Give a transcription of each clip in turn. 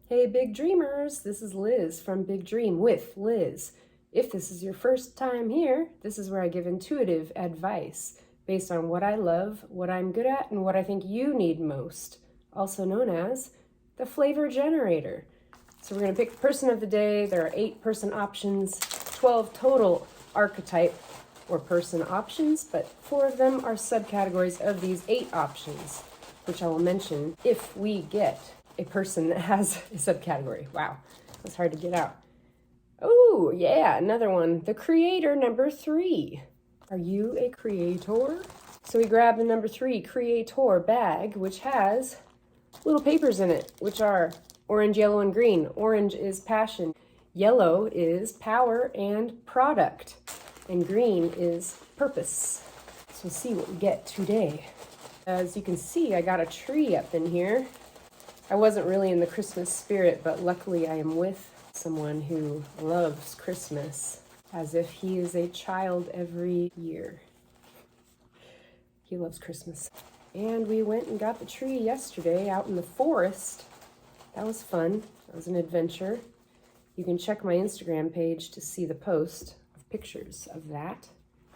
Hey, big dreamers, this is Liz from Big Dream with Liz. If this is your first time here, this is where I give intuitive advice based on what I love, what I'm good at, and what I think you need most, also known as the flavor generator. So we're going to pick person of the day. There are 8 person options, 12 total archetype or person options, but 4 of them are subcategories of these 8 options, which I will mention if we get a person that has a subcategory. Wow, that's hard to get out. Oh, yeah, another one. The creator, number 3. Are you a creator? So we grab the number 3 creator bag, which has little papers in it, which are orange, yellow, and green. Orange is passion. Yellow is power and product. And green is purpose. So we'll see what we get today. As you can see, I got a tree up in here. I wasn't really in the Christmas spirit, but luckily I am with someone who loves Christmas as if he is a child every year. He loves Christmas. And we went and got the tree yesterday out in the forest. That was fun. That was an adventure. You can check my Instagram page to see the post of pictures of that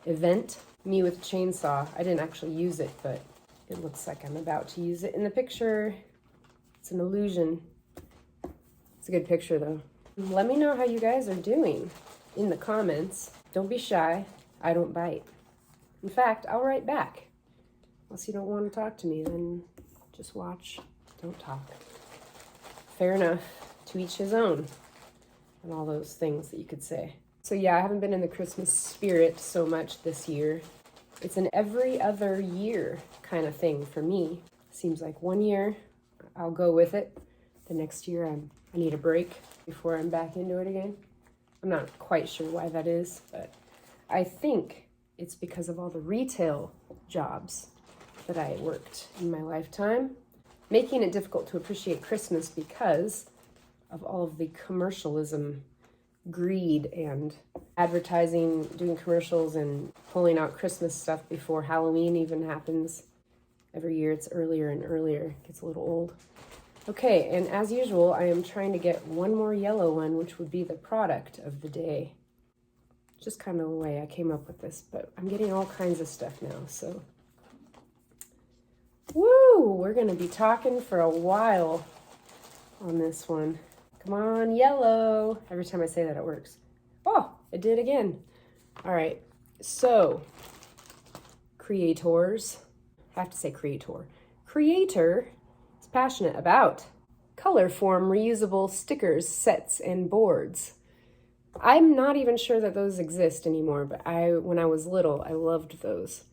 event. Me with a chainsaw. I didn't actually use it, but it looks like I'm about to use it in the picture. It's an illusion. It's a good picture though. Let me know how you guys are doing in the comments. Don't be shy. I don't bite. In fact, I'll write back. Unless you don't want to talk to me, then just watch. Don't talk. Fair enough. To each his own. And all those things that you could say. So yeah, I haven't been in the Christmas spirit so much this year. It's an every other year kind of thing for me. Seems like one year I'll go with it. The next year I need a break before I'm back into it again. I'm not quite sure why that is, but I think it's because of all the retail jobs that I worked in my lifetime, making it difficult to appreciate Christmas because of all of the commercialism, greed, and advertising, doing commercials and pulling out Christmas stuff before Halloween even happens. Every year it's earlier and earlier. It gets a little old. Okay, and as usual, I am trying to get one more yellow one, which would be the product of the day. Just kind of the way I came up with this, but I'm getting all kinds of stuff now, so. Woo! We're gonna be talking for a while on this one. Come on, yellow. Every time I say that, it works. Oh, it did again. All right, so creators. I have to say creator. Creator is passionate about color form reusable stickers, sets, and boards. I'm not even sure that those exist anymore, but when I was little, I loved those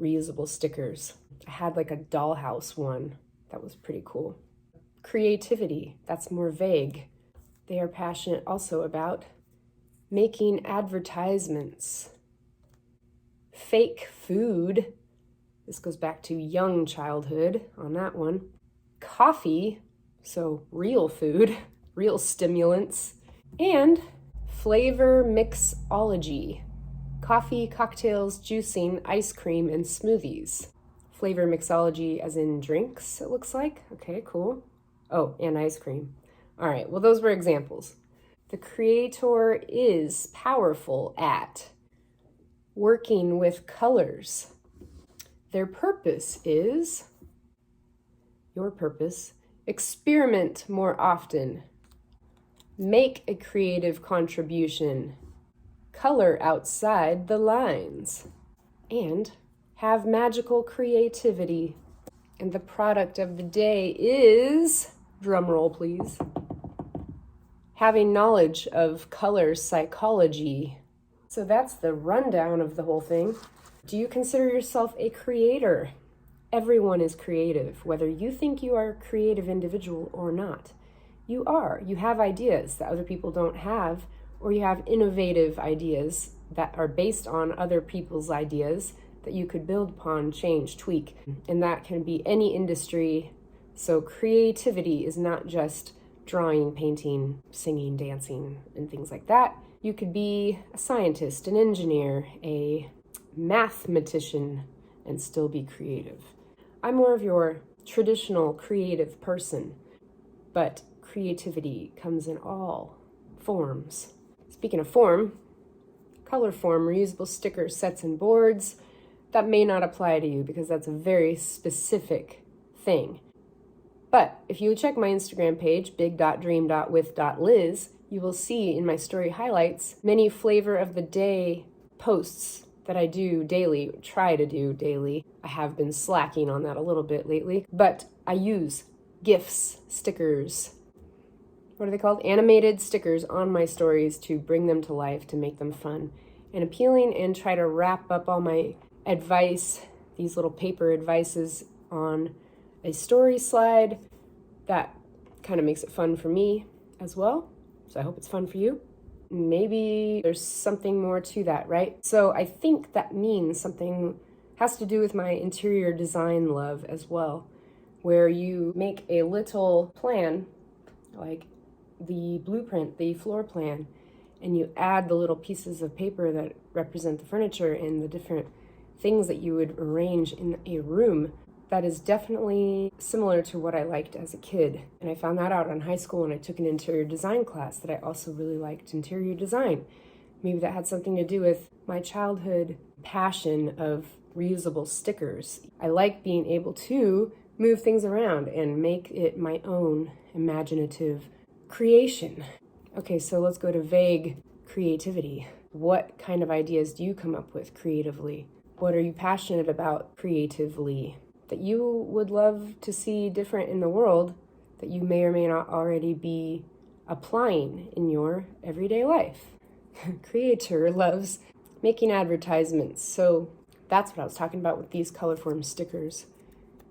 reusable stickers. I had like a dollhouse one. That was pretty cool. Creativity, that's more vague. They are passionate also about making advertisements. Fake food. This goes back to young childhood on that one. Coffee, so real food, real stimulants. And flavor mixology. Coffee, cocktails, juicing, ice cream, and smoothies. Flavor mixology as in drinks, it looks like. Okay, cool. Oh, and ice cream. All right, well, those were examples. The creator is powerful at working with colors. Their purpose is, your purpose, experiment more often, make a creative contribution, color outside the lines, and have magical creativity. And the product of the day is, drum roll please, having knowledge of color psychology. So that's the rundown of the whole thing. Do you consider yourself a creator? Everyone is creative, whether you think you are a creative individual or not. You are. You have ideas that other people don't have, or you have innovative ideas that are based on other people's ideas that you could build upon, change, tweak. And that can be any industry. So creativity is not just drawing, painting, singing, dancing, and things like that. You could be a scientist, an engineer, a mathematician, and still be creative. I'm more of your traditional creative person, but creativity comes in all forms. Speaking of form, color form, reusable stickers, sets, and boards, that may not apply to you because that's a very specific thing. But if you check my Instagram page, big.dream.with.liz, you will see in my story highlights many flavor of the day posts that I do daily, try to do daily. I have been slacking on that a little bit lately, but I use GIFs, stickers, what are they called? Animated stickers on my stories to bring them to life, to make them fun and appealing, and try to wrap up all my advice, these little paper advices, on a story slide. That kind of makes it fun for me as well. So I hope it's fun for you. Maybe there's something more to that, right? So I think that means something has to do with my interior design love as well, where you make a little plan, like the blueprint, the floor plan, and you add the little pieces of paper that represent the furniture and the different things that you would arrange in a room. That is definitely similar to what I liked as a kid. And I found that out in high school when I took an interior design class, that I also really liked interior design. Maybe that had something to do with my childhood passion of reusable stickers. I like being able to move things around and make it my own imaginative creation. Okay, so let's go to vague creativity. What kind of ideas do you come up with creatively? What are you passionate about creatively that you would love to see different in the world that you may or may not already be applying in your everyday life? Creator loves making advertisements, so that's what I was talking about with these colorform stickers.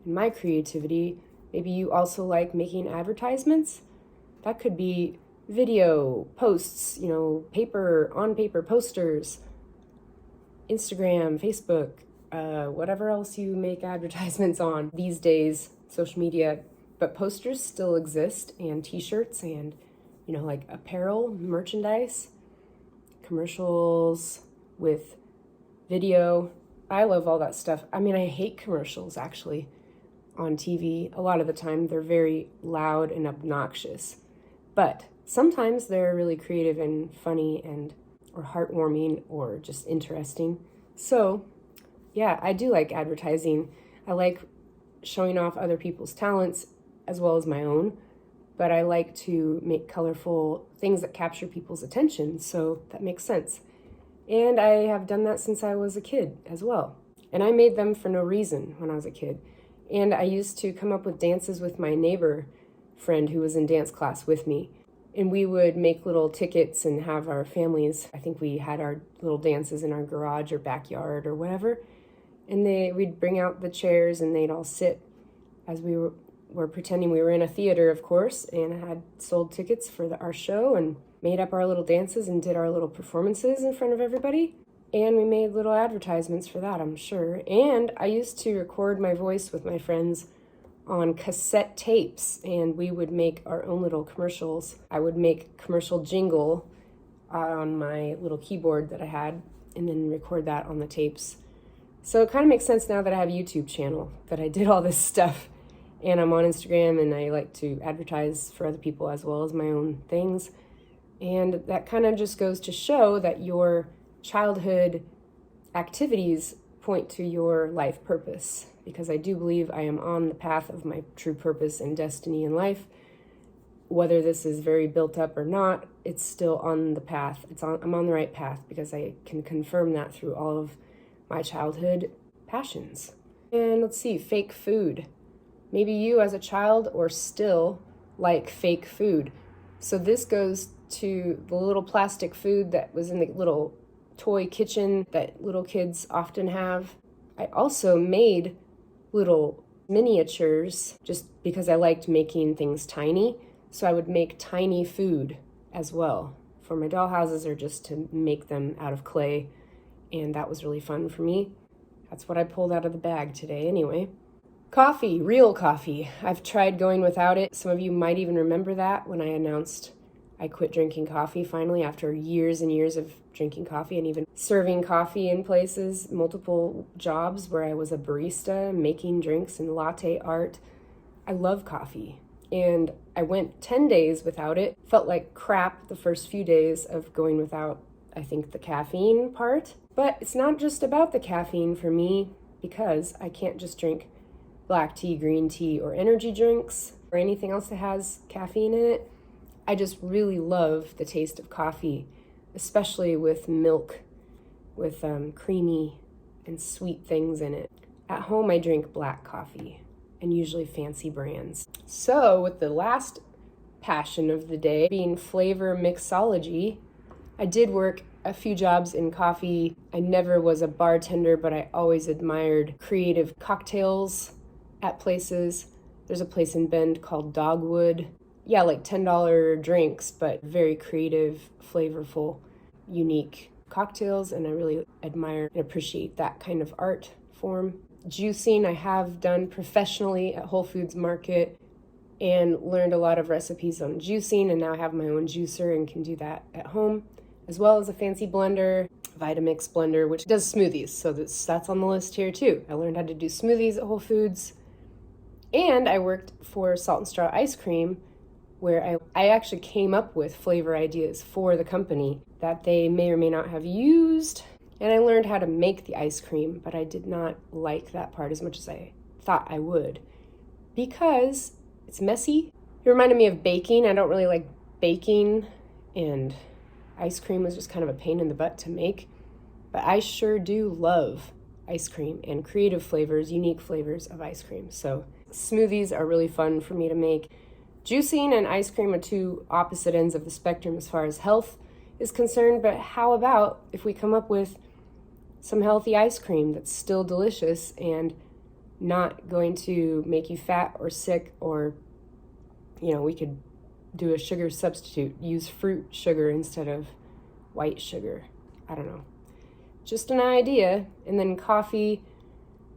In my creativity, maybe you also like making advertisements. That could be video posts, paper, on paper posters, Instagram, Facebook, whatever else you make advertisements on these days, social media. But posters still exist, and t-shirts, and like apparel, merchandise, commercials with video. I love all that stuff. I mean, I hate commercials actually on TV. A lot of the time they're very loud and obnoxious, but sometimes they're really creative and funny and or heartwarming or just interesting. So yeah, I do like advertising. I like showing off other people's talents as well as my own, but I like to make colorful things that capture people's attention, so that makes sense. And I have done that since I was a kid as well. And I made them for no reason when I was a kid. And I used to come up with dances with my neighbor friend who was in dance class with me. And we would make little tickets and have our families, I think we had our little dances in our garage or backyard or whatever. And we'd bring out the chairs and they'd all sit as we were pretending we were in a theater, of course, and had sold tickets for our show and made up our little dances and did our little performances in front of everybody. And we made little advertisements for that, I'm sure. And I used to record my voice with my friends on cassette tapes, and we would make our own little commercials. I would make commercial jingle on my little keyboard that I had and then record that on the tapes. So it kind of makes sense now that I have a YouTube channel, that I did all this stuff. And I'm on Instagram, and I like to advertise for other people as well as my own things. And that kind of just goes to show that your childhood activities point to your life purpose, because I do believe I am on the path of my true purpose and destiny in life. Whether this is very built up or not, it's still on the path. I'm on the right path because I can confirm that through all of my childhood passions. And let's see, fake food. Maybe you as a child or still like fake food. So this goes to the little plastic food that was in the little toy kitchen that little kids often have. I also made little miniatures just because I liked making things tiny. So I would make tiny food as well for my doll houses, or just to make them out of clay. And that was really fun for me. That's what I pulled out of the bag today anyway. Coffee, real coffee. I've tried going without it. Some of you might even remember that when I announced I quit drinking coffee finally after years and years of drinking coffee and even serving coffee in places, multiple jobs where I was a barista making drinks and latte art. I love coffee. and I went 10 days without it. Felt like crap the first few days of going without, I think, the caffeine part. But it's not just about the caffeine for me, because I can't just drink black tea, green tea, or energy drinks, or anything else that has caffeine in it. I just really love the taste of coffee, especially with milk, with creamy and sweet things in it. At home, I drink black coffee, and usually fancy brands. So with the last passion of the day being flavor mixology, I did work a few jobs in coffee. I never was a bartender, but I always admired creative cocktails at places. There's a place in Bend called Dogwood. Yeah, like $10 drinks, but very creative, flavorful, unique cocktails, and I really admire and appreciate that kind of art form. Juicing I have done professionally at Whole Foods Market and learned a lot of recipes on juicing, and now I have my own juicer and can do that at home, as well as a fancy blender, Vitamix blender, which does smoothies, so that's on the list here too. I learned how to do smoothies at Whole Foods, and I worked for Salt and Straw Ice Cream, where I actually came up with flavor ideas for the company that they may or may not have used. And I learned how to make the ice cream, but I did not like that part as much as I thought I would, because it's messy. It reminded me of baking. I don't really like baking, and ice cream was just kind of a pain in the butt to make. But I sure do love ice cream and creative flavors, unique flavors of ice cream. So smoothies are really fun for me to make. Juicing and ice cream are two opposite ends of the spectrum as far as health is concerned, but how about if we come up with some healthy ice cream that's still delicious and not going to make you fat or sick, or, we could do a sugar substitute, use fruit sugar instead of white sugar. I don't know. Just an idea. And then coffee,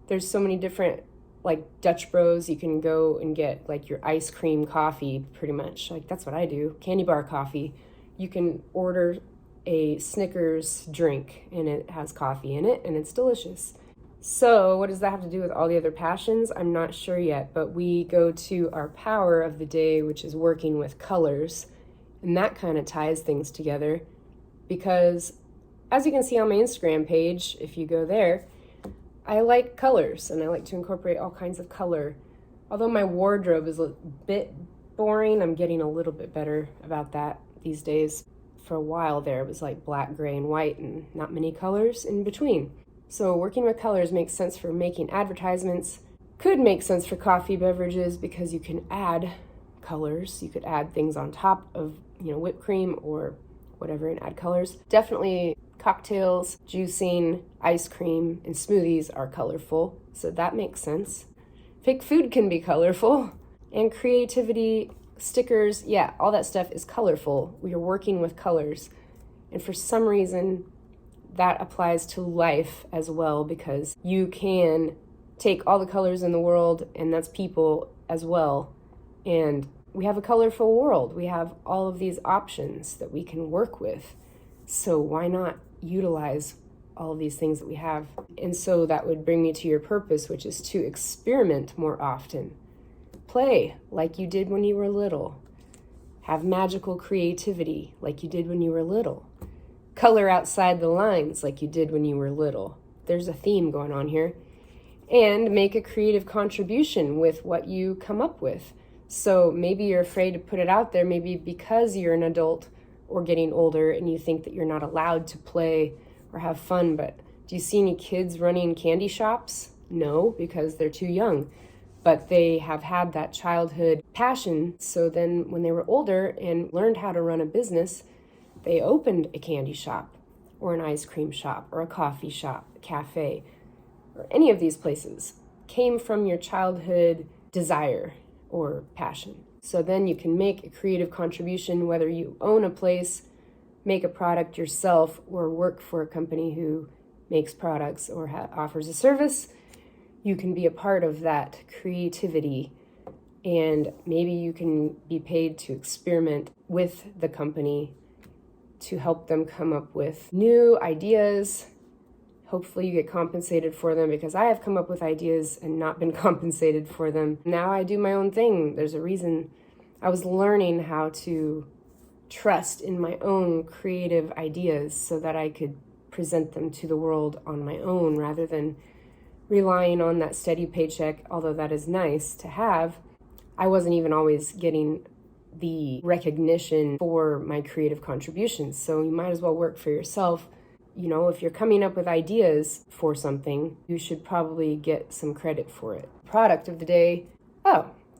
there's so many different, like Dutch Bros, you can go and get like your ice cream coffee pretty much. Like that's what I do, candy bar coffee. You can order a Snickers drink and it has coffee in it and it's delicious. So what does that have to do with all the other passions? I'm not sure yet, but we go to our power of the day, which is working with colors. And that kind of ties things together, because as you can see on my Instagram page, if you go there, I like colors and I like to incorporate all kinds of color. Although my wardrobe is a bit boring, I'm getting a little bit better about that these days. For a while there, it was like black, gray, and white, and not many colors in between. So working with colors makes sense for making advertisements. Could make sense for coffee beverages because you can add colors. You could add things on top of, whipped cream or whatever and add colors. Definitely cocktails, juicing, ice cream, and smoothies are colorful, so that makes sense. Fake food can be colorful, and creativity, stickers, yeah, all that stuff is colorful. We are working with colors, and for some reason that applies to life as well, because you can take all the colors in the world, and that's people as well, and we have a colorful world. We have all of these options that we can work with, so why not utilize all of these things that we have? And so that would bring me to your purpose, which is to experiment more often. Play like you did when you were little. Have magical creativity like you did when you were little. Color outside the lines like you did when you were little. There's a theme going on here. And make a creative contribution with what you come up with. So maybe you're afraid to put it out there, maybe because you're an adult or getting older and you think that you're not allowed to play or have fun. But do you see any kids running candy shops? No, because they're too young. But they have had that childhood passion. So then when they were older and learned how to run a business, they opened a candy shop or an ice cream shop or a coffee shop, a cafe, or any of these places came from your childhood desire or passion. So then you can make a creative contribution, whether you own a place, make a product yourself, or work for a company who makes products or offers a service. You can be a part of that creativity, and maybe you can be paid to experiment with the company to help them come up with new ideas. Hopefully you get compensated for them, because I have come up with ideas and not been compensated for them. Now I do my own thing. There's a reason I was learning how to trust in my own creative ideas so that I could present them to the world on my own rather than relying on that steady paycheck, although that is nice to have. I wasn't even always getting the recognition for my creative contributions. So you might as well work for yourself. You know, if you're coming up with ideas for something, you should probably get some credit for it. Product of the day,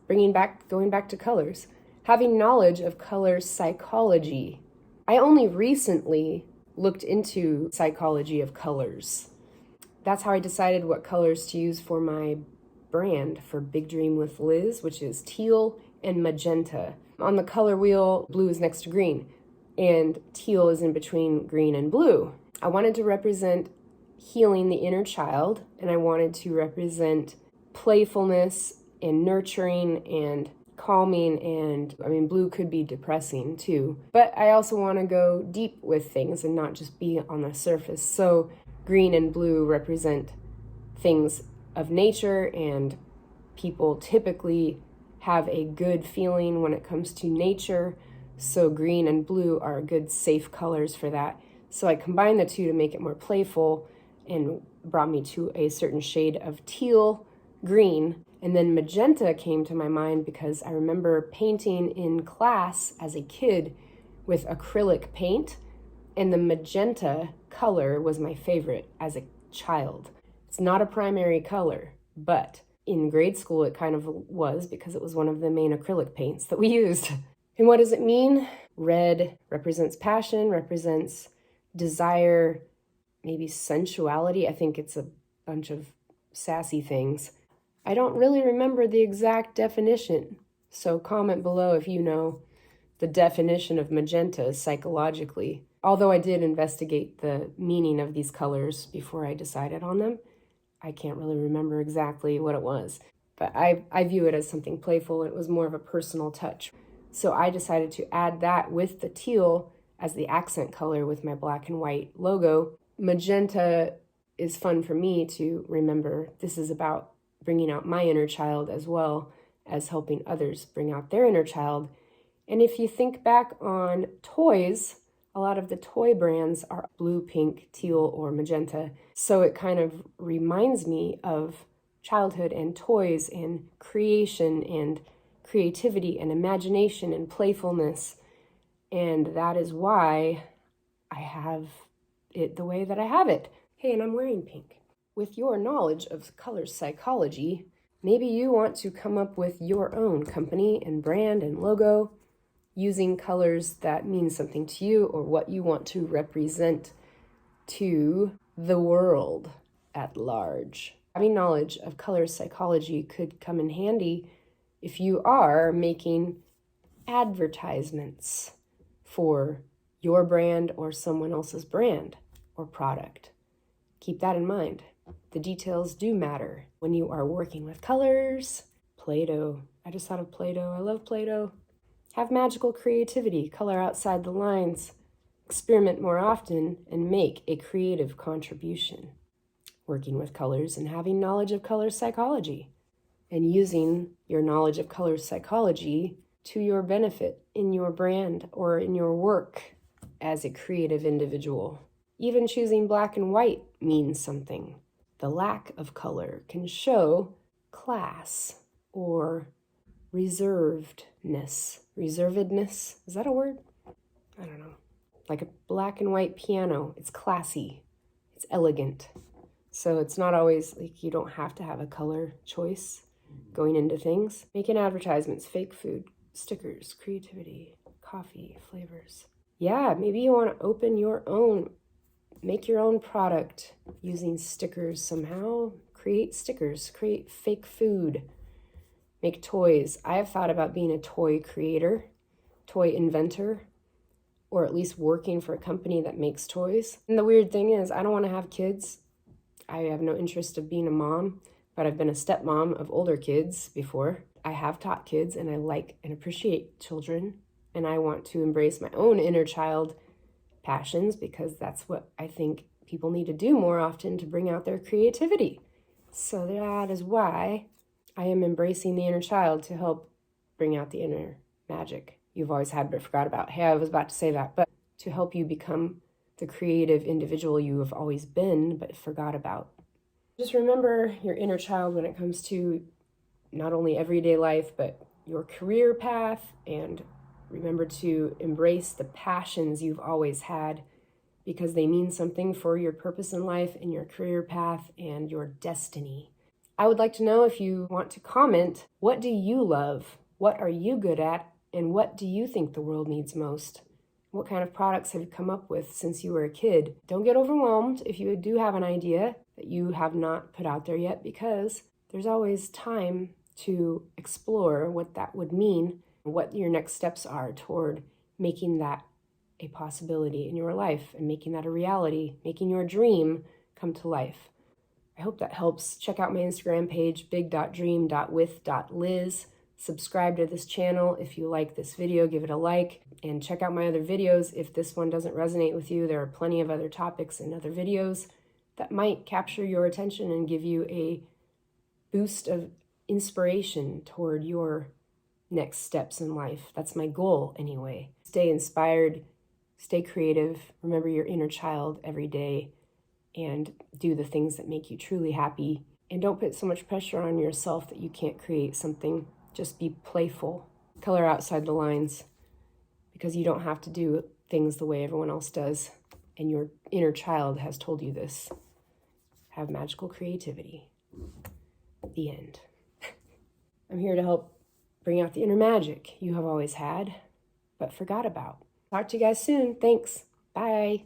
going back to colors. Having knowledge of color psychology. I only recently looked into psychology of colors. That's how I decided what colors to use for my brand for Big Dream with Liz, which is teal and magenta. On the color wheel, blue is next to green, and teal is in between green and blue. I wanted to represent healing the inner child, and I wanted to represent playfulness and nurturing and calming, and blue could be depressing too. But I also want to go deep with things and not just be on the surface. So green and blue represent things of nature, and people typically have a good feeling when it comes to nature. So green and blue are good, safe colors for that. So I combined the two to make it more playful and brought me to a certain shade of teal green. And then magenta came to my mind because I remember painting in class as a kid with acrylic paint, and the magenta color was my favorite as a child. It's not a primary color, but in grade school it kind of was because it was one of the main acrylic paints that we used. And what does it mean? Red represents passion, represents desire, maybe sensuality. I think it's a bunch of sassy things. I don't really remember the exact definition, so comment below if you know the definition of magenta psychologically. Although I did investigate the meaning of these colors before I decided on them, I can't really remember exactly what it was. But I view it as something playful. It was more of a personal touch. So I decided to add that with the teal as the accent color with my black and white logo. Magenta is fun for me to remember. This is about bringing out my inner child as well as helping others bring out their inner child. And if you think back on toys, a lot of the toy brands are blue, pink, teal, or magenta. So it kind of reminds me of childhood and toys and creation and creativity and imagination and playfulness. And that is why I have it the way that I have it. Hey, and I'm wearing pink. With your knowledge of color psychology, maybe you want to come up with your own company and brand and logo using colors that mean something to you or what you want to represent to the world at large. Having knowledge of color psychology could come in handy if you are making advertisements for your brand or someone else's brand or product. Keep that in mind. The details do matter when you are working with colors. Play-Doh. I just thought of Play-Doh. I love Play-Doh. Have magical creativity. Color outside the lines. Experiment more often and make a creative contribution. Working with colors and having knowledge of color psychology. And using your knowledge of color psychology to your benefit in your brand or in your work as a creative individual. Even choosing black and white means something. The lack of color can show class or reservedness. Reservedness, is that a word? I don't know. Like a black and white piano, it's classy, it's elegant. So it's not always like you don't have to have a color choice going into things. Making advertisements, fake food, stickers, creativity, coffee, flavors. Yeah, maybe you want to open your own, make your own product using stickers somehow. Create stickers, create fake food, make toys. I have thought about being a toy creator, toy inventor, or at least working for a company that makes toys. And the weird thing is, I don't want to have kids. I have no interest of being a mom, but I've been a stepmom of older kids before. I have taught kids and I like and appreciate children, and I want to embrace my own inner child passions because that's what I think people need to do more often to bring out their creativity. So that is why I am embracing the inner child to help bring out the inner magic you've always had but forgot about. Hey, I was about to say that, but to help you become the creative individual you have always been but forgot about. Just remember your inner child when it comes to not only everyday life, but your career path, and remember to embrace the passions you've always had because they mean something for your purpose in life and your career path and your destiny. I would like to know, if you want to comment, what do you love? What are you good at? And what do you think the world needs most? What kind of products have you come up with since you were a kid? Don't get overwhelmed if you do have an idea that you have not put out there yet, because there's always time to explore what that would mean, what your next steps are toward making that a possibility in your life and making that a reality, making your dream come to life. I hope that helps. Check out my Instagram page, big.dream.with.liz. Subscribe to this channel if you like this video, give it a like, and check out my other videos. If this one doesn't resonate with you, there are plenty of other topics and other videos that might capture your attention and give you a boost of inspiration toward your next steps in life. That's my goal anyway. Stay inspired, stay creative, remember your inner child every day, and do the things that make you truly happy. And don't put so much pressure on yourself that you can't create something. Just be playful. Color outside the lines, because you don't have to do things the way everyone else does. And your inner child has told you this. Have magical creativity. The end. I'm here to help bring out the inner magic you have always had, but forgot about. Talk to you guys soon. Thanks. Bye.